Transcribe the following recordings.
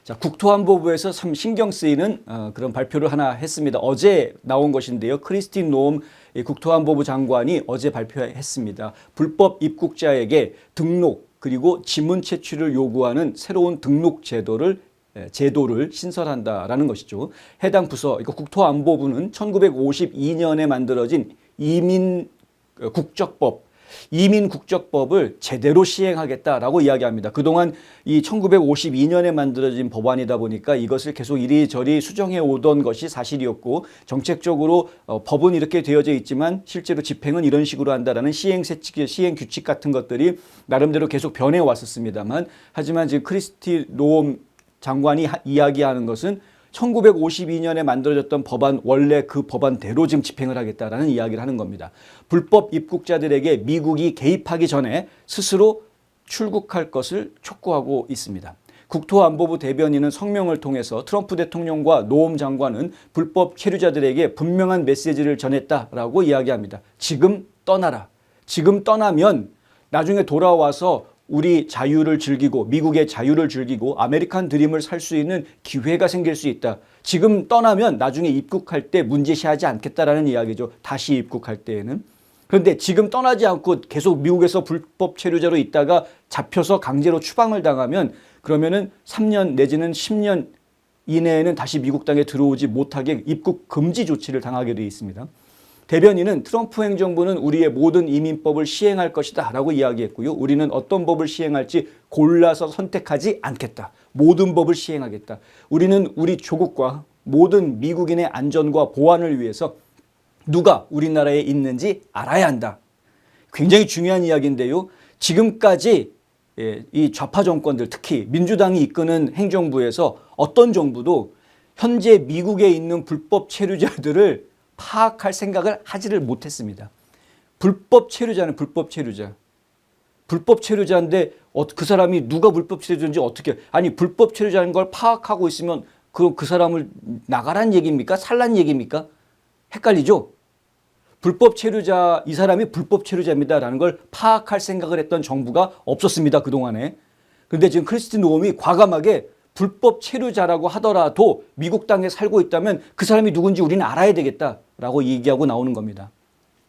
자, 국토안보부에서 참 신경 쓰이는 그런 발표를 하나 했습니다. 어제 나온 것인데요. 크리스틴 노엄 국토안보부 장관이 어제 발표했습니다. 불법 입국자에게 등록 그리고 지문 채취를 요구하는 새로운 등록 제도를 신설한다라는 것이죠. 해당 부서, 국토안보부는 1952년에 만들어진 이민국적법을 제대로 시행하겠다라고 이야기합니다. 그동안 이 1952년에 만들어진 법안이다 보니까 이것을 계속 이리저리 수정해 오던 것이 사실이었고, 정책적으로 법은 이렇게 되어져 있지만 실제로 집행은 이런 식으로 한다라는 시행 규칙 같은 것들이 나름대로 계속 변해 왔었습니다만, 하지만 지금 크리스티 노엄 장관이 이야기하는 것은 1952년에 만들어졌던 법안, 원래 그 법안대로 지금 집행을 하겠다라는 이야기를 하는 겁니다. 불법 입국자들에게 미국이 개입하기 전에 스스로 출국할 것을 촉구하고 있습니다. 국토안보부 대변인은 성명을 통해서 트럼프 대통령과 노엄 장관은 불법 체류자들에게 분명한 메시지를 전했다라고 이야기합니다. 지금 떠나라. 지금 떠나면 나중에 돌아와서 우리 자유를 즐기고 미국의 자유를 즐기고 아메리칸 드림을 살 수 있는 기회가 생길 수 있다. 지금 떠나면 나중에 입국할 때 문제시하지 않겠다라는 이야기죠. 다시 입국할 때에는. 그런데 지금 떠나지 않고 계속 미국에서 불법 체류자로 있다가 잡혀서 강제로 추방을 당하면 그러면은 3년 내지는 10년 이내에는 다시 미국 땅에 들어오지 못하게 입국 금지 조치를 당하게 되어 있습니다. 대변인은 트럼프 행정부는 우리의 모든 이민법을 시행할 것이다 라고 이야기했고요. 우리는 어떤 법을 시행할지 골라서 선택하지 않겠다. 모든 법을 시행하겠다. 우리는 우리 조국과 모든 미국인의 안전과 보안을 위해서 누가 우리나라에 있는지 알아야 한다. 굉장히 중요한 이야기인데요. 지금까지 이 좌파 정권들, 특히 민주당이 이끄는 행정부에서 어떤 정부도 현재 미국에 있는 불법 체류자들을 파악할 생각을 하지를 못했습니다. 불법 체류자는 불법 체류자. 불법 체류자인데 그 사람이 누가 불법 체류자인지 어떻게, 아니 불법 체류자인 걸 파악하고 있으면 그 사람을 나가란 얘기입니까? 살란 얘기입니까? 헷갈리죠? 불법 체류자, 이 사람이 불법 체류자입니다라는 걸 파악할 생각을 했던 정부가 없었습니다. 그동안에. 그런데 지금 크리스틴 노엄이 과감하게 불법 체류자라고 하더라도 미국 땅에 살고 있다면 그 사람이 누군지 우리는 알아야 되겠다라고 얘기하고 나오는 겁니다.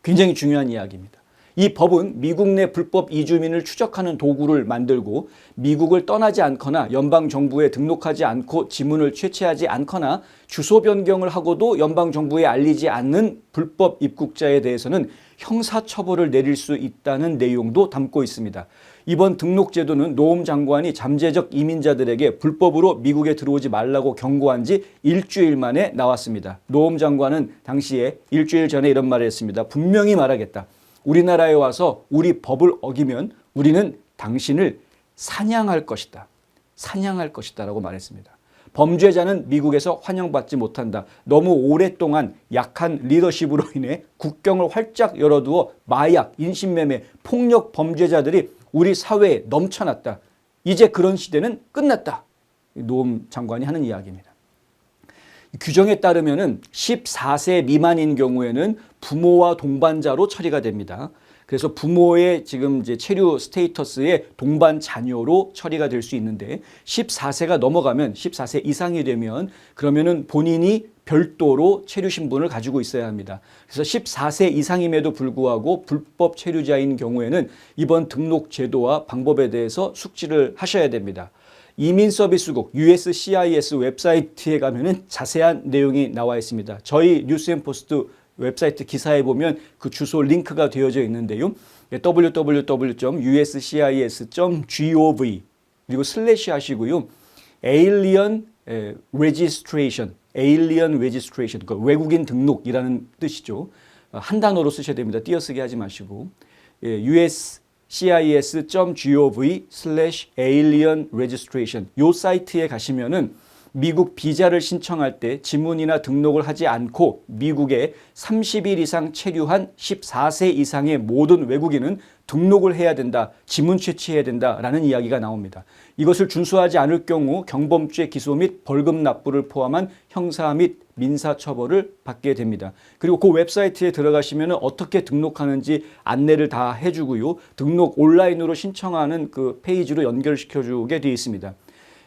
굉장히 중요한 이야기입니다. 이 법은 미국 내 불법 이주민을 추적하는 도구를 만들고 미국을 떠나지 않거나 연방정부에 등록하지 않고 지문을 채취하지 않거나 주소 변경을 하고도 연방정부에 알리지 않는 불법 입국자에 대해서는 형사처벌을 내릴 수 있다는 내용도 담고 있습니다. 이번 등록제도는 노엄 장관이 잠재적 이민자들에게 불법으로 미국에 들어오지 말라고 경고한 지 일주일 만에 나왔습니다. 노엄 장관은 당시에 일주일 전에 이런 말을 했습니다. 분명히 말하겠다. 우리나라에 와서 우리 법을 어기면 우리는 당신을 사냥할 것이다. 사냥할 것이다 라고 말했습니다. 범죄자는 미국에서 환영받지 못한다. 너무 오랫동안 약한 리더십으로 인해 국경을 활짝 열어두어 마약, 인신매매, 폭력 범죄자들이 우리 사회에 넘쳐났다. 이제 그런 시대는 끝났다. 노엄 장관이 하는 이야기입니다. 규정에 따르면은 14세 미만인 경우에는 부모와 동반자로 처리가 됩니다. 그래서 부모의 지금 이제 체류 스테이터스의 동반 자녀로 처리가 될 수 있는데 14세가 넘어가면 14세 이상이 되면 그러면은 본인이 별도로 체류 신분을 가지고 있어야 합니다. 그래서 14세 이상임에도 불구하고 불법 체류자인 경우에는 이번 등록 제도와 방법에 대해서 숙지를 하셔야 됩니다. 이민서비스국 USCIS 웹사이트에 가면은 자세한 내용이 나와 있습니다. 저희 뉴스앤포스트 웹사이트 기사에 보면 그 주소 링크가 되어져 있는데요. www.uscis.gov 그리고 슬래시 하시고요. Alien Registration, 그 외국인 등록이라는 뜻이죠. 한 단어로 쓰셔야 됩니다. 띄어쓰기 하지 마시고 uscis.gov/alien registration 이 사이트에 가시면은 미국 비자를 신청할 때 지문이나 등록을 하지 않고 미국에 30일 이상 체류한 14세 이상의 모든 외국인은 등록을 해야 된다, 지문 채취해야 된다라는 이야기가 나옵니다. 이것을 준수하지 않을 경우 경범죄 기소 및 벌금 납부를 포함한 형사 및 민사 처벌을 받게 됩니다. 그리고 그 웹사이트에 들어가시면 어떻게 등록하는지 안내를 다 해주고요. 등록 온라인으로 신청하는 그 페이지로 연결시켜주게 되어 있습니다.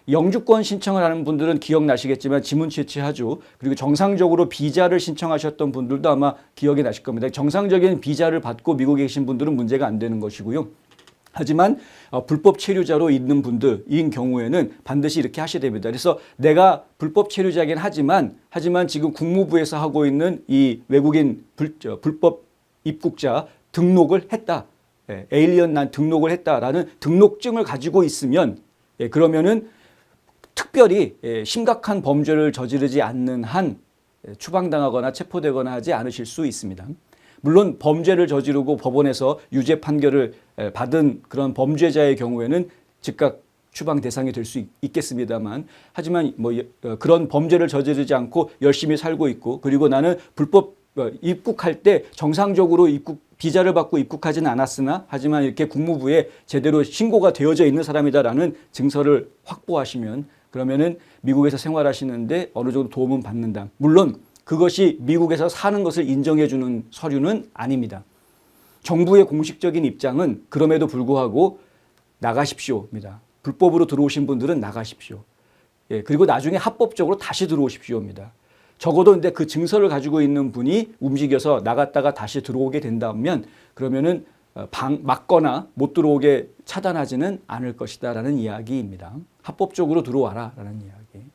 영주권 신청을 하는 분들은 기억나시겠지만 지문 채취하죠. 그리고 정상적으로 비자를 신청하셨던 분들도 아마 기억이 나실 겁니다. 정상적인 비자를 받고 미국에 계신 분들은 문제가 안 되는 것이고요. 하지만 불법 체류자로 있는 분들인 경우에는 반드시 이렇게 하셔야 됩니다. 그래서 내가 불법 체류자긴 하지만 지금 국무부에서 하고 있는 이 외국인 불법 입국자 등록을 했다. 에일리언 난 등록을 했다라는 등록증을 가지고 있으면 그러면은 특별히 심각한 범죄를 저지르지 않는 한 추방당하거나 체포되거나 하지 않으실 수 있습니다. 물론 범죄를 저지르고 법원에서 유죄 판결을 받은 그런 범죄자의 경우에는 즉각 추방 대상이 될 수 있겠습니다만 하지만 뭐 그런 범죄를 저지르지 않고 열심히 살고 있고 그리고 나는 불법 입국할 때 정상적으로 비자를 받고 입국하지는 않았으나 하지만 이렇게 국무부에 제대로 신고가 되어져 있는 사람이다라는 증서를 확보하시면 그러면은 미국에서 생활하시는데 어느 정도 도움은 받는다. 물론 그것이 미국에서 사는 것을 인정해 주는 서류는 아닙니다. 정부의 공식적인 입장은 그럼에도 불구하고 나가십시오입니다. 불법으로 들어오신 분들은 나가십시오. 그리고 나중에 합법적으로 다시 들어오십시오입니다. 적어도 근데 그 증서를 가지고 있는 분이 움직여서 나갔다가 다시 들어오게 된다면 그러면은 막거나 못 들어오게 차단하지는 않을 것이다라는 이야기입니다. 합법적으로 들어와라라는 이야기.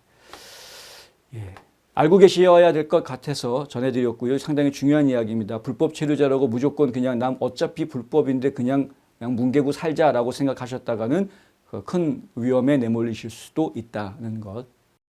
알고 계셔야 될 것 같아서 전해드렸고요. 상당히 중요한 이야기입니다. 불법 체류자라고 무조건 그냥 남 어차피 불법인데 그냥 뭉개고 살자라고 생각하셨다가는 큰 위험에 내몰리실 수도 있다는 것.